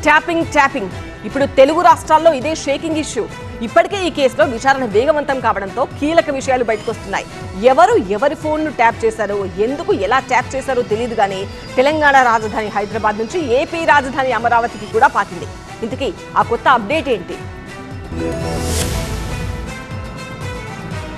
Tapping ఇప్పుడు తెలుగు రాష్ట్రాల్లో ఇదే షేకింగ్ ఇష్యూ. ఇప్పటికే ఈ కేసులో విచారణ వేగవంతం కావడంతో కీలక విషయాలు బయటకొస్తున్నాయి. ఎవరి ఫోన్ను ట్యాప్ చేశారో, ఎందుకు ఎలా ట్యాప్ చేశారో తెలియదు కానీ తెలంగాణ రాజధాని హైదరాబాద్ నుంచి ఏపీ రాజధాని అమరావతికి కూడా పాకింది. ఇంతకీ ఆ కొత్త అప్డేట్ ఏంటి?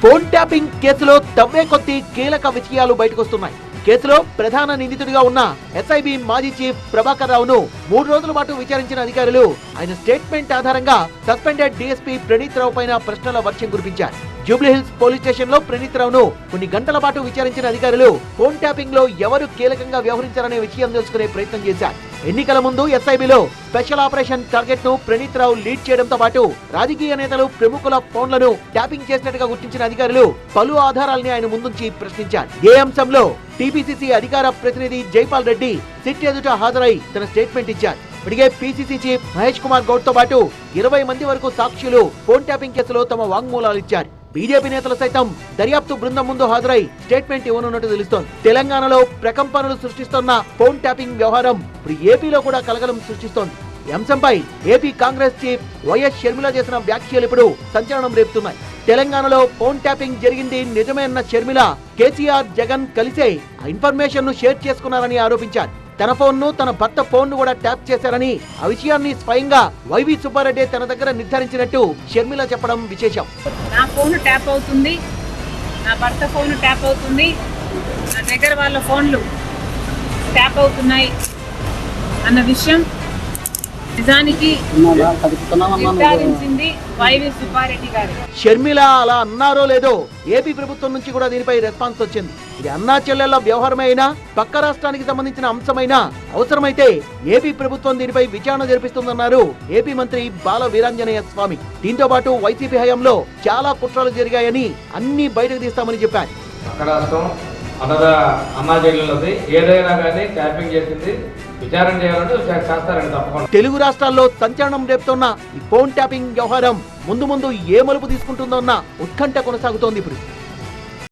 ఫోన్ ట్యాపింగ్ కేసులో తవ్వే కొద్ది కీలక విషయాలు బయటకొస్తున్నాయి. కేసులో ప్రధాన నిందితుడిగా ఉన్న ఎస్ఐబి మాజీ చీఫ్ ప్రభాకర్ రావును 3 రోజుల పాటు విచారించిన అధికారులు ఆయన స్టేట్మెంట్ ఆధారంగా సస్పెండెడ్ డీఎస్పీ ప్రణీత్ రావు పైన ప్రశ్నల వర్షం కురిపించారు. జూబ్లీహిల్స్ పోలీస్ స్టేషన్ లో ప్రణీత్ రావును కొన్ని గంటల పాటు విచారించిన అధికారులు ఫోన్ ట్యాపింగ్ లో ఎవరు కీలకంగా వ్యవహరించారనే విషయం తెలుసుకునే ప్రయత్నం చేశారు. ఎన్నికల ముందు ఎస్ఐబిలో స్పెషల్ ఆపరేషన్ టార్గెట్ ను ప్రణీత్ రావు లీడ్ చేయడంతో పాటు రాజకీయ నేతలు ప్రముఖుల ఫోన్లను ట్యాపింగ్ చేసినట్టుగా గుర్తించిన అధికారులు పలు ఆధారాలని ఆయన ముందుంచి ప్రశ్నించారు. ఏ అంశంలో టీపీసీసీ అధికార ప్రతినిధి జైపాల్ రెడ్డి సిట్ ఎదుట హాజరై తన స్టేట్మెంట్ ఇచ్చారు. ఇప్పటికే పీసీసీ చీఫ్ మహేష్ కుమార్ గౌడ్ తో పాటు 20 మంది వరకు సాక్షులు ఫోన్ ట్యాపింగ్ కేసులో తమ వాంగ్మూలాలు ఇచ్చారు. బీజేపీ నేతలు సైతం దర్యాప్తు బృందం ముందు హాజరై స్టేట్మెంట్ ఇవ్వనున్నట్టు తెలుస్తోంది. తెలంగాణలో ప్రకంపనలు సృష్టిస్తున్న ఫోన్ ట్యాపింగ్ వ్యవహారం ఇప్పుడు ఏపీలో కూడా కలకలం సృష్టిస్తోంది. ఈ అంశంపై AP Congress chief YS Sharmila చేసిన వ్యాఖ్యలు ఇప్పుడు సంచలనం రేపుతున్నాయి. తెలంగాణలో ఫోన్ ట్యాపింగ్ జరిగింది నిజమే అన్న షర్మిల కేసీఆర్, జగన్ కలిసే ఆ ఇన్ఫర్మేషన్ ను షేర్ చేసుకున్నారని ఆరోపించారు. తన ఫోన్ ను, తన భర్త ఫోన్ ను కూడా ట్యాప్ చేశారని, ఆ విషయాన్ని స్వయంగా వైవి సుబ్బారెడ్డి తన దగ్గర నిర్ధారించినట్టు షర్మిల చెప్పడం విశేషం. నా ఫోన్ ట్యాప్ అవుతుంది, నా భర్త ఫోన్ ట్యాప్ అవుతుంది, నా దగ్గర వాళ్ళ ఫోన్లు ట్యాప్ అవుతున్నాయి అన్న విషయం నిజానికి నిర్ధారించింది వైవి సుబ్బారెడ్డి గారు. షర్మిల అలా అన్నారో లేదో ఏపీ ప్రభుత్వం నుంచి కూడా దీనిపై రెస్పాన్స్ వచ్చింది. ఇది అన్నా చెల్లెళ్ల వ్యవహారమే అయినా, పక్క రాష్ట్రానికి సంబంధించిన అంశమైనా అవసరమైతే ఏపీ ప్రభుత్వం దీనిపై విచారణ జరిపిస్తుందన్నారు ఏపీ మంత్రి బాల వీరాంజనేయ స్వామి. దీంతో పాటు వైసీపీ హయాంలో చాలా కుట్రలు జరిగాయని అన్ని బయటకు తీస్తామని చెప్పారు. అన్నా చెల్లెలది ఏదైనా కానీ ట్యాపింగ్ చేసింది విచారణ చేయాలంటే చేస్తారండి తప్పకుండా. తెలుగు రాష్ట్రాల్లో సంచలనం రేపుతున్న ఈ ఫోన్ ట్యాపింగ్ వ్యవహారం ముందు ఏ మలుపు తీసుకుంటుందో అన్న ఉత్కంఠ కొనసాగుతోంది ఇప్పుడు.